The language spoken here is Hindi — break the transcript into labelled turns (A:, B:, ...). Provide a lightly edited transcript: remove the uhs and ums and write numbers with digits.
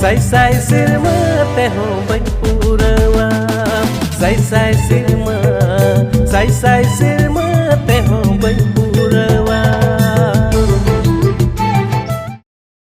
A: Sai sai sirma tehom bem purawa. Sai sai sirma, sai sai sirma.